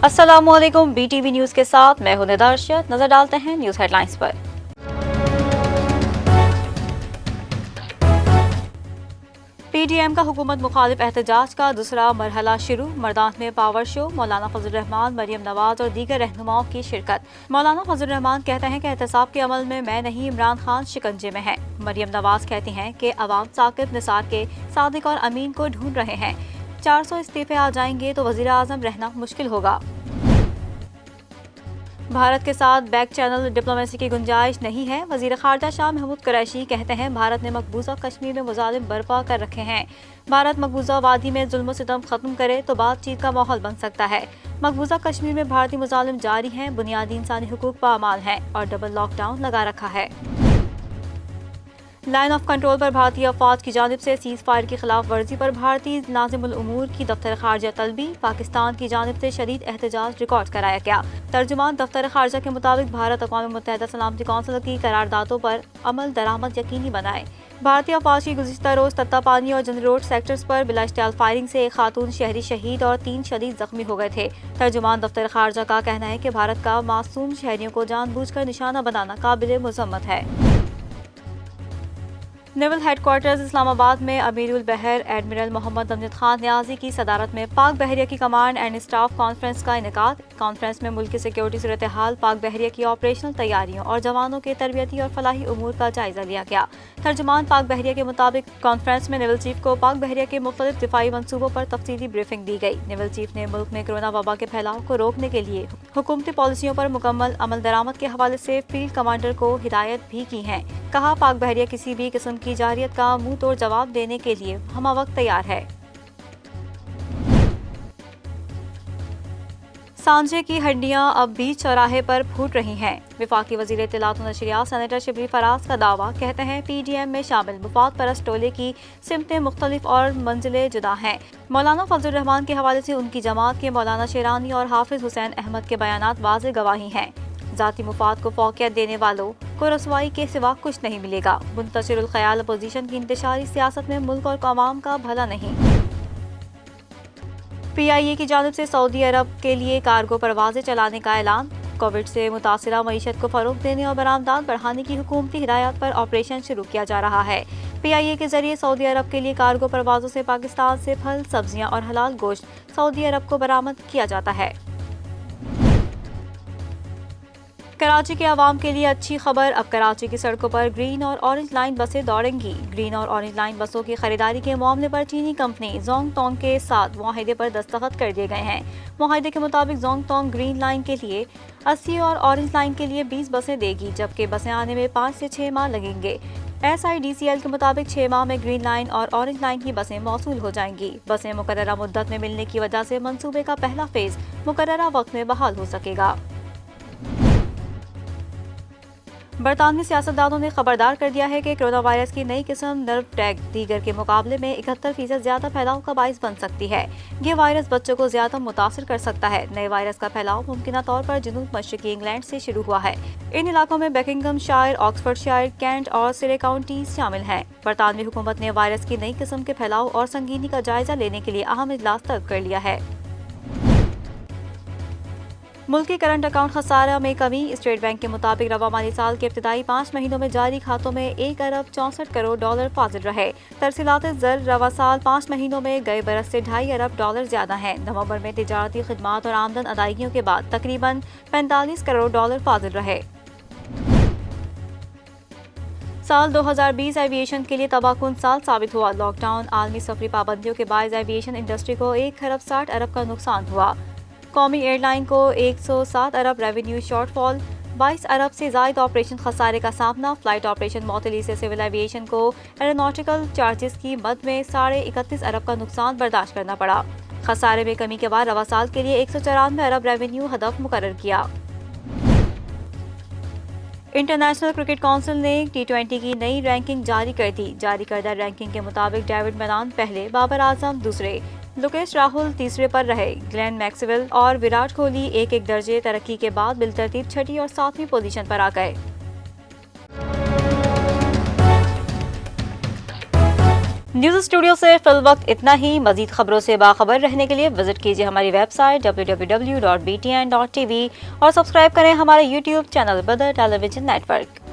السلام علیکم، B T V news کے ساتھ میں ہوں ندا ارشد۔ نظر ڈالتے ہیں نیوز ہیڈ لائنز پر۔ پی ڈی ایم کا حکومت مخالف احتجاج کا دوسرا مرحلہ شروع، مردان میں پاور شو، مولانا فضل الرحمان، مریم نواز اور دیگر رہنماؤں کی شرکت۔ مولانا فضل الرحمان کہتے ہیں کہ احتساب کے عمل میں نہیں، عمران خان شکنجے میں ہیں۔ مریم نواز کہتی ہیں کہ عوام ثاقب نثار کے صادق اور امین کو ڈھونڈ رہے ہیں، 400 استعفے آ جائیں گے تو وزیر اعظم رہنا مشکل ہوگا۔ بھارت کے ساتھ بیک چینل ڈپلومیسی کی گنجائش نہیں ہے، وزیر خارجہ شاہ محمود قریشی کہتے ہیں بھارت نے مقبوضہ کشمیر میں مظالم برپا کر رکھے ہیں۔ بھارت مقبوضہ وادی میں ظلم و ستم ختم کرے تو بات چیت کا ماحول بن سکتا ہے۔ مقبوضہ کشمیر میں بھارتی مظالم جاری ہیں، بنیادی انسانی حقوق پامال ہیں اور ڈبل لاک ڈاؤن لگا رکھا ہے۔ لائن آف کنٹرول پر بھارتی افواج کی جانب سے سیز فائر کی خلاف ورزی پر بھارتی ناظم الامور کی دفتر خارجہ طلبی، پاکستان کی جانب سے شدید احتجاج ریکارڈ کرایا گیا۔ ترجمان دفتر خارجہ کے مطابق بھارت اقوام متحدہ سلامتی کونسل کی قراردادوں پر عمل درآمد یقینی بنائے۔ بھارتی افواج کی گزشتہ روز تتا پانی اور جنگ روڈ سیکٹرز پر بلا اشتعال فائرنگ سے ایک خاتون شہری شہید اور 3 شدید زخمی ہو گئے تھے۔ ترجمان دفتر خارجہ کا کہنا ہے کہ بھارت کا معصوم شہریوں کو جان بوجھ کر نشانہ بنانا قابل مذمت ہے۔ نیول ہیڈ کوارٹرز اسلام آباد میں امیر البحر ایڈمرل محمد امجد خان نیازی کی صدارت میں پاک بحریہ کی کمانڈ اینڈ اسٹاف کانفرنس کا انعقاد۔ کانفرنس میں ملک کی سیکورٹی صورتحال، پاک بحریہ کی آپریشنل تیاریوں اور جوانوں کے تربیتی اور فلاحی امور کا جائزہ لیا گیا۔ ترجمان پاک بحریہ کے مطابق کانفرنس میں نیول چیف کو پاک بحریہ کے مختلف دفاعی منصوبوں پر تفصیلی بریفنگ دی گئی۔ نیول چیف نے ملک میں کرونا وبا کے پھیلاؤ کو روکنے کے لیے حکومتی پالیسیوں پر مکمل عمل درآمد کے حوالے سے فیلڈ کمانڈر کو ہدایت بھی کی ہیں۔ کہا پاک بحریہ کسی بھی قسم کی جارحیت کا منہ توڑ جواب دینے کے لیے ہمہ وقت تیار ہے۔ سانجے کی ہڈیاں اب بھی چوراہے پر پھوٹ رہی ہیں، وفاقی وزیر اطلاعات و نشریات سینیٹر شبلی فراز کا دعویٰ۔ کہتے ہیں پی ڈی ایم میں شامل مفاد پرست ٹولے کی سمتیں مختلف اور منزلیں جدا ہیں۔ مولانا فضل الرحمان کے حوالے سے ان کی جماعت کے مولانا شیرانی اور حافظ حسین احمد کے بیانات واضح گواہی ہیں۔ ذاتی مفاد کو فوقیت دینے والوں کو رسوائی کے سوا کچھ نہیں ملے گا۔ منتشر الخیال اپوزیشن کی انتشاری سیاست میں ملک اور عوام کا بھلا نہیں۔ پی آئی اے کی جانب سے سعودی عرب کے لیے کارگو پروازیں چلانے کا اعلان۔ کووڈ سے متاثرہ معیشت کو فروغ دینے اور برآمدات بڑھانے کی حکومتی ہدایات پر آپریشن شروع کیا جا رہا ہے۔ پی آئی اے کے ذریعے سعودی عرب کے لیے کارگو پروازوں سے پاکستان سے پھل، سبزیاں اور حلال گوشت سعودی عرب کو برآمد کیا جاتا ہے۔ کراچی کے عوام کے لیے اچھی خبر، اب کراچی کی سڑکوں پر گرین اور اورنج لائن بسیں دوڑیں گی۔ گرین اور اورنج لائن بسوں کی خریداری کے معاملے پر چینی کمپنی زونگ تونگ کے ساتھ معاہدے پر دستخط کر دیے گئے ہیں۔ معاہدے کے مطابق زونگ تونگ گرین لائن کے لیے 80 اور اورنج لائن کے لیے 20 بسیں دے گی، جبکہ بسیں آنے میں 5 سے 6 ماہ لگیں گے۔ S I D C L کے مطابق 6 ماہ میں گرین لائن اور اورنج لائن کی بسیں موصول ہو جائیں گی۔ بسیں مقررہ مدت میں ملنے کی وجہ سے منصوبے کا پہلا فیز مقررہ وقت میں بحال ہو سکے گا۔ برطانوی سیاستدانوں نے خبردار کر دیا ہے کہ کرونا وائرس کی نئی قسم نرو ٹیگ دیگر کے مقابلے میں 71% زیادہ پھیلاؤ کا باعث بن سکتی ہے۔ یہ وائرس بچوں کو زیادہ متاثر کر سکتا ہے۔ نئے وائرس کا پھیلاؤ ممکنہ طور پر جنوب مشرقی انگلینڈ سے شروع ہوا ہے۔ ان علاقوں میں بیکنگھم شائر، آکسفورڈ شائر، کینٹ اور سرے کاؤنٹیز شامل ہیں۔ برطانوی حکومت نے وائرس کی نئی قسم کے پھیلاؤ اور سنگینی کا جائزہ لینے کے لیے اہم اجلاس طلب کر لیا ہے۔ ملکی کرنٹ اکاؤنٹ خسارہ میں کمی، اسٹیٹ بینک کے مطابق رواں مالی سال کے ابتدائی 5 مہینوں میں جاری کھاتوں میں 1 ارب 64 کروڑ ڈالر فاضل رہے۔ ترسیلات زر رواں سال 5 مہینوں میں گئے برس سے 2.5 ارب ڈالر زیادہ ہیں۔ نومبر میں تجارتی خدمات اور آمدن ادائیگیوں کے بعد تقریباً 45 کروڑ ڈالر فاضل رہے۔ سال 2020 ایویشن کے لیے تباہ کن سال ثابت ہوا۔ لاک ڈاؤن، عالمی سفری پابندیوں کے باعث ایویشن انڈسٹری کو 1 ارب 60 ارب کا نقصان ہوا۔ قومی ایئر لائن کو 107 ارب ریونیو شارٹ فال، 22 ارب سے زائد آپریشن خسارے کا سامنا۔ فلائٹ آپریشن معطلی سے سول ایویشن کو ایروناٹیکل چارجز کی مد میں 31.5 ارب کا نقصان برداشت کرنا پڑا۔ خسارے میں کمی کے بعد رواں سال کے لیے 194 ارب ریونیو ہدف مقرر کیا۔ انٹرنیشنل کرکٹ کونسل نے T20 کی نئی رینکنگ جاری کر دی۔ جاری کردہ رینکنگ کے مطابق ڈیوڈ میلان پہلے، بابر اعظم دوسرے، لوکیش راہل تیسرے پر رہے۔ گلین میکسویل اور وراٹ کوہلی 1-1 درجے ترقی کے بعد بالترتیب 6 اور 7ویں پوزیشن پر آ گئے۔ نیوز اسٹوڈیو سے فی الوقت اتنا ہی. مزید خبروں سے باخبر رہنے کے لیے وزٹ کیجیے ہماری ویب سائٹ www.btn.tv اور سبسکرائب کریں ہمارے یوٹیوب چینل بدر ٹیلی ویژن نیٹ ورک.